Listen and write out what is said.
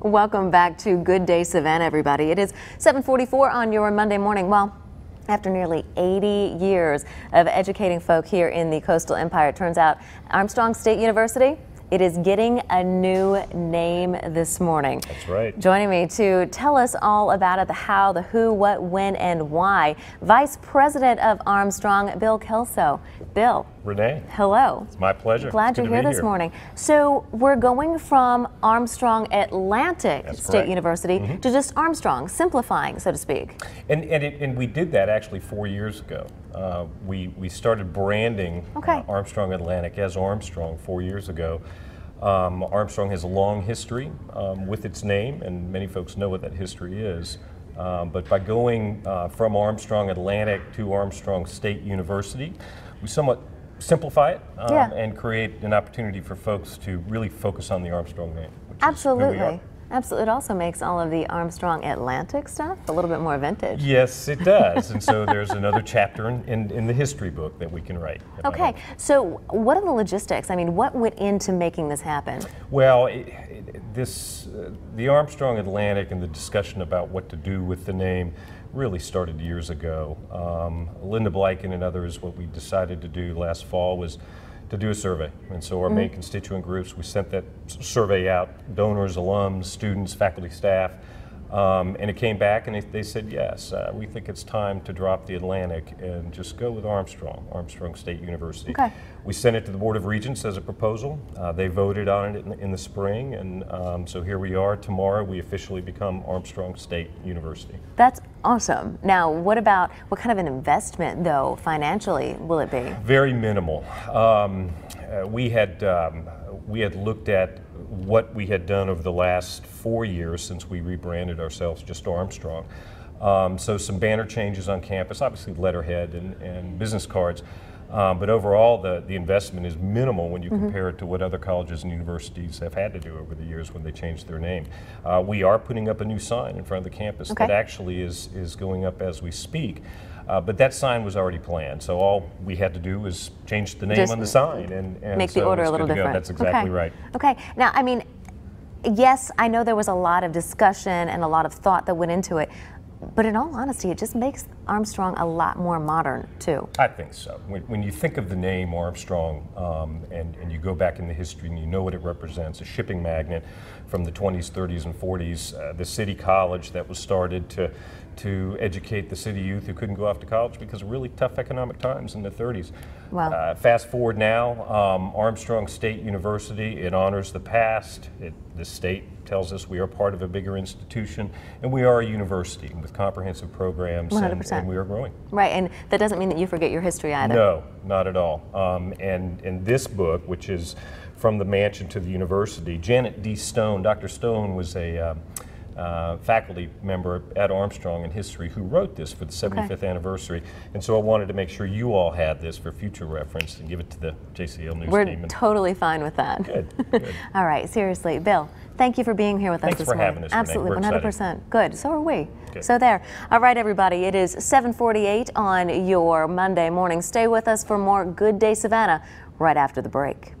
Welcome back to Good Day Savannah, everybody. It is 7:44 on your Monday morning. Well, after nearly 80 years of educating folk here in the Coastal Empire, it turns out Armstrong State University, it is getting a new name this morning. That's right. Joining me to tell us all about it, the how, the who, what, when, and why, Vice President of Armstrong, Bill Kelso. Bill. Renee. Hello. It's my pleasure. Glad you're here this morning. So we're going from Armstrong Atlantic State University to just Armstrong, simplifying, so to speak. And we did that actually 4 years ago. We started branding Armstrong Atlantic as Armstrong 4 years ago. Armstrong has a long history with its name, and many folks know what that history is. But by going from Armstrong Atlantic to Armstrong State University, we somewhat simplify it and create an opportunity for folks to really focus on the Armstrong name. Absolutely. Absolutely. It also makes all of the Armstrong Atlantic stuff a little bit more vintage. Yes, it does. And so there's another chapter in the history book that we can write. Okay. So what are the logistics? I mean, what went into making this happen? Well, the Armstrong Atlantic and the discussion about what to do with the name really started years ago. Linda Blyken and others, what we decided to do last fall was to do a survey. And so our main constituent groups, we sent that survey out, donors, alums, students, faculty, staff, and it came back and they said, yes, we think it's time to drop the Atlantic and just go with Armstrong State University. Okay. We sent it to the Board of Regents as a proposal. They voted on it in the spring, and so here we are. Tomorrow we officially become Armstrong State University. That's awesome. Now, what kind of an investment, though, financially, will it be? Very minimal. We had looked at what we had done over the last 4 years since we rebranded ourselves just Armstrong. So some banner changes on campus, obviously letterhead and business cards, but overall the investment is minimal when you compare it to what other colleges and universities have had to do over the years when they changed their name. We are putting up a new sign in front of the campus that actually is going up as we speak. But that sign was already planned, so all we had to do was change the name on the sign and make the order a little different. That's exactly right. Okay. Now, I mean, yes, I know there was a lot of discussion and a lot of thought that went into it, but in all honesty, it just makes Armstrong a lot more modern, too. I think so. When you think of the name Armstrong and you go back in the history and you know what it represents, a shipping magnet from the 20s, 30s, and 40s, the city college that was started to educate the city youth who couldn't go off to college because of really tough economic times in the 30s. Wow. Fast forward now, Armstrong State University, it honors the past. The state tells us we are part of a bigger institution, and we are a university with comprehensive programs, 100%. And we are growing. Right, and that doesn't mean that you forget your history either. No, not at all. And this book, which is From the Mansion to the University, Janet D. Stone, Dr. Stone was a faculty member at Armstrong in history who wrote this for the 75th anniversary, and so I wanted to make sure you all had this for future reference and give it to the JCL News team. We're totally fine with that. Good. All right, seriously, Bill, thank you for being here with us this morning. Thanks for having us, Renee. Absolutely, We're 100%. excited. Good, so are we. Good. So there. All right, everybody, it is 7:48 on your Monday morning. Stay with us for more Good Day Savannah right after the break.